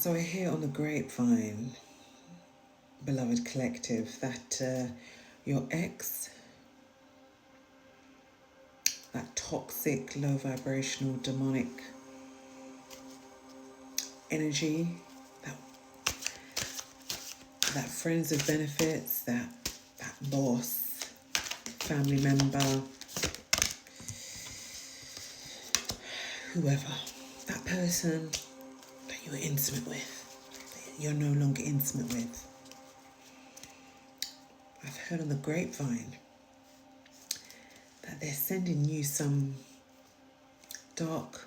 So I hear on the grapevine, beloved collective, that your ex, that toxic, low vibrational, demonic energy, that that friends with benefits, that boss, family member, whoever, that person that you were intimate with, that you're no longer intimate with. I've heard on the grapevine that they're sending you some dark,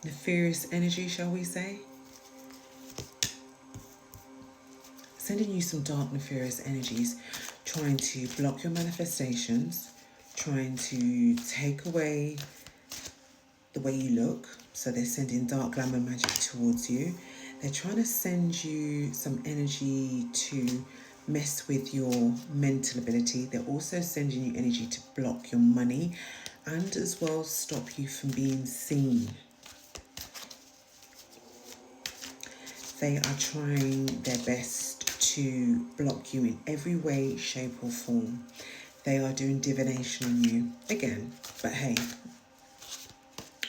nefarious energy, shall we say? Sending you some dark, nefarious energies, trying to block your manifestations, trying to take away the way you look. So they're sending dark glamour magic towards you. They're trying to send you some energy to mess with your mental ability. They're also sending you energy to block your money and as well stop you from being seen. They are trying their best to block you in every way, shape or form. They are doing divination on you again, but hey,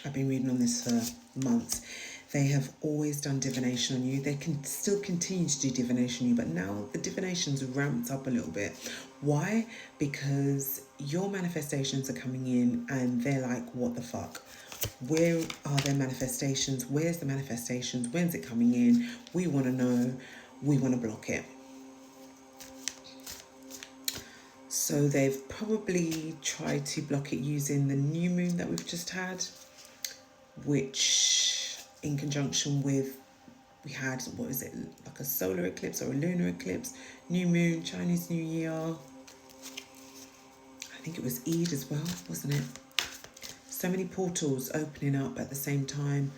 I've been reading on this for months. They have always done divination on you. They can still continue to do divination on you, but now the divination's ramped up a little bit. Why? Because your manifestations are coming in and they're like, what the fuck? Where are their manifestations? Where's the manifestations? When's it coming in? We want to know. We want to block it. So they've probably tried to block it using the new moon that we've just had, which in conjunction with, we had, what is it, like a solar eclipse or a lunar eclipse, new moon, Chinese New Year. I think it was Eid as well, wasn't it? So many portals opening up at the same time,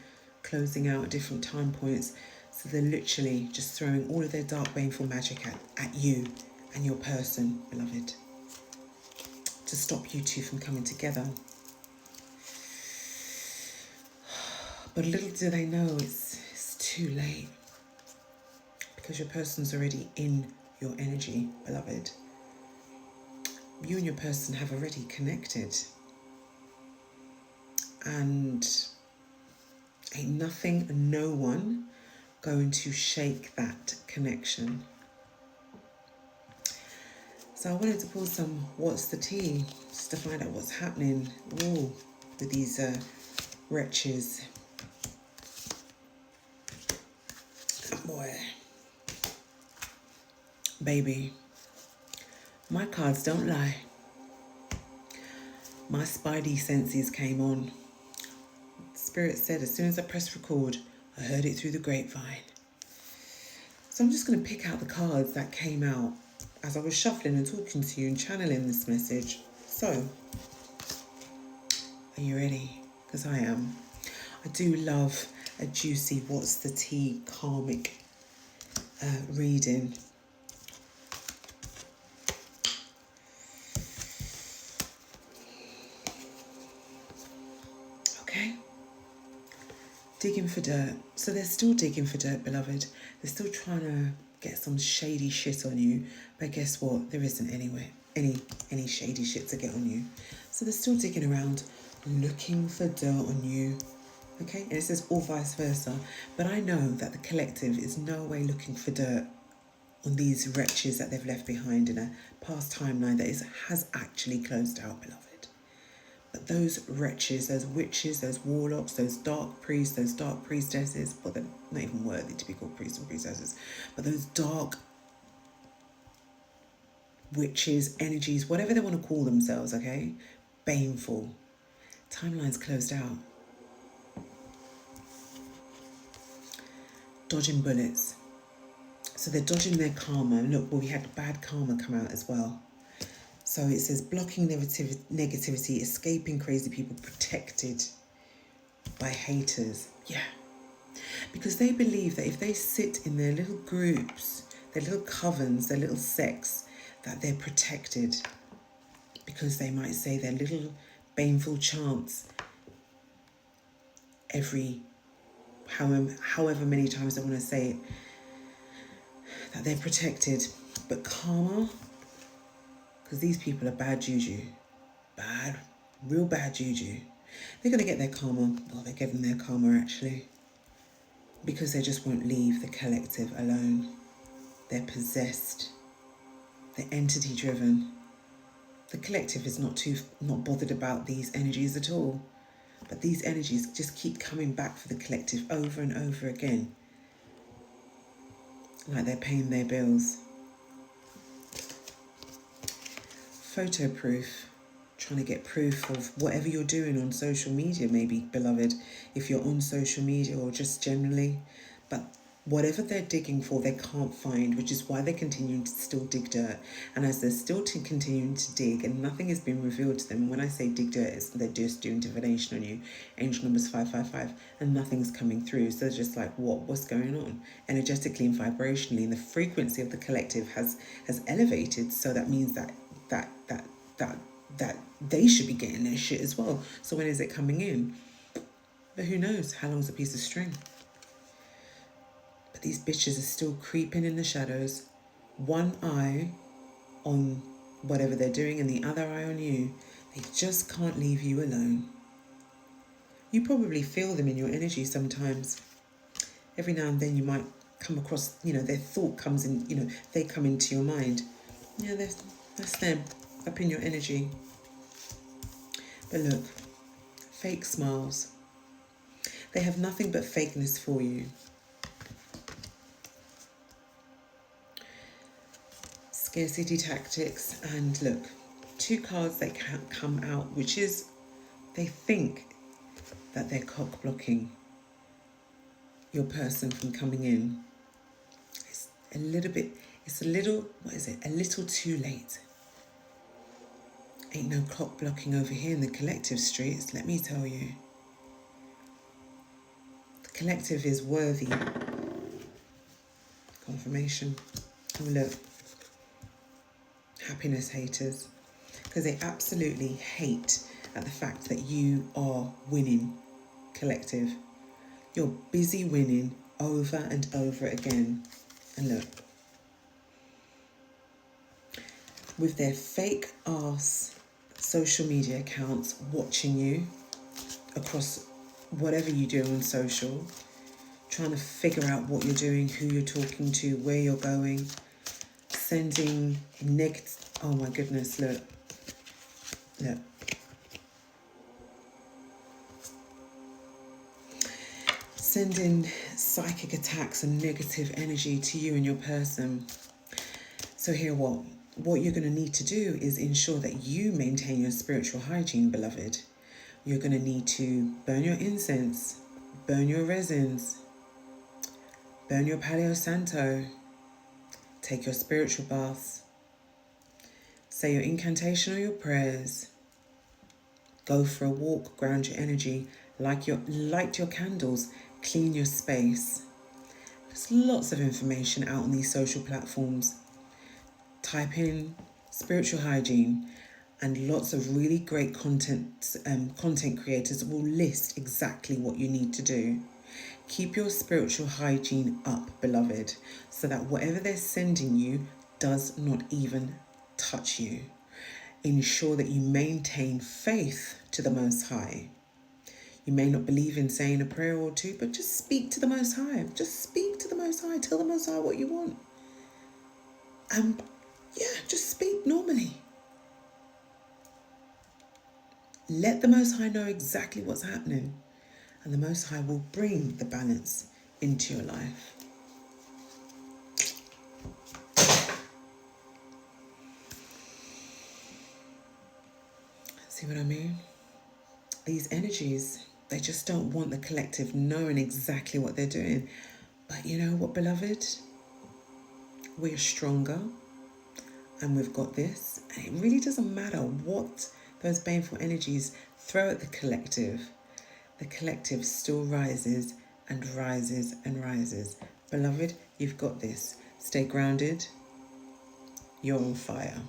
closing out at different time points. So they're literally just throwing all of their dark, baneful magic at you and your person, beloved, to stop you two from coming together. But little do they know it's too late, because your person's already in your energy, beloved. You and your person have already connected. And ain't nothing, no one going to shake that connection. So I wanted to pull some what's the tea, just to find out what's happening with these wretches. Boy, baby, my cards don't lie. My spidey senses came on. Spirit said as soon as I pressed record, I heard it through the grapevine. So I'm just going to pick out the cards that came out as I was shuffling and talking to you and channeling this message. So, are you ready? Because I am. I do love a juicy what's the tea karmic reading. Okay. Digging for dirt. So they're still digging for dirt, beloved. They're still trying to get some shady shit on you. But guess what? There isn't any shady shit to get on you. So they're still digging around, looking for dirt on you. Okay? And it says all vice versa. But I know that the collective is no way looking for dirt on these wretches that they've left behind in a past timeline that has actually closed out, beloved. But those wretches, those witches, those warlocks, those dark priests, those dark priestesses, well, they're not even worthy to be called priests and priestesses, but those dark witches, energies, whatever they want to call themselves, okay? Baneful. Timeline's closed out. Dodging bullets. So they're dodging their karma. Look, well, we had bad karma come out as well. So it says blocking negativity, escaping crazy people, protected by haters. Yeah. Because they believe that if they sit in their little groups, their little covens, their little sects, that they're protected. Because they might say their little baneful chants every however many times I want to say it, that they're protected. But karma, because these people are bad juju. Bad, real bad juju. They're going to get their karma. Well, they're getting their karma actually. Because they just won't leave the collective alone. They're possessed. They're entity driven. The collective is not bothered about these energies at all. But these energies just keep coming back for the collective over and over again. Like they're paying their bills. Photo proof. Trying to get proof of whatever you're doing on social media, maybe, beloved, if you're on social media or just generally. But whatever they're digging for, they can't find, which is why they're continuing to still dig dirt. And as they're still continuing to dig and nothing has been revealed to them, when I say dig dirt, they're just doing divination on you. Angel numbers 555, and nothing's coming through. So they're just like, what's going on? Energetically and vibrationally, and the frequency of the collective has elevated. So that means that they should be getting their shit as well. So when is it coming in? But who knows? How long's a piece of string? But these bitches are still creeping in the shadows. One eye on whatever they're doing and the other eye on you. They just can't leave you alone. You probably feel them in your energy sometimes. Every now and then you might come across, their thought comes in, they come into your mind. Yeah, that's them up in your energy. But look, fake smiles. They have nothing but fakeness for you. Scarcity tactics, and look, 2 cards that can come out, which is they think that they're cock blocking your person from coming in. It's a little too late. Ain't no clock blocking over here in the collective streets, let me tell you. The collective is worthy. Confirmation. Oh look. Happiness haters. Because they absolutely hate at the fact that you are winning, collective. You're busy winning over and over again. And look. With their fake ass social media accounts watching you across whatever you do on social, trying to figure out what you're doing, who you're talking to, where you're going, sending oh my goodness, look. Sending psychic attacks and negative energy to you and your person. So here what you're going to need to do is ensure that you maintain your spiritual hygiene, beloved. You're going to need to burn your incense, burn your resins, burn your Palo Santo, take your spiritual baths, say your incantation or your prayers, go for a walk, ground your energy, light your candles, clean your space. There's lots of information out on these social platforms. Type in spiritual hygiene and lots of really great content creators will list exactly what you need to do. Keep your spiritual hygiene up, beloved, so that whatever they're sending you does not even touch you. Ensure that you maintain faith to the Most High. You may not believe in saying a prayer or two, but just speak to the Most High. Just speak to the Most High. Tell the Most High what you want. Just speak normally. Let the Most High know exactly what's happening, and the Most High will bring the balance into your life. See what I mean? These energies, they just don't want the collective knowing exactly what they're doing. But you know what, beloved? We're stronger. And we've got this, and it really doesn't matter what those baneful energies throw at the collective still rises and rises and rises. Beloved, you've got this. Stay grounded. You're on fire.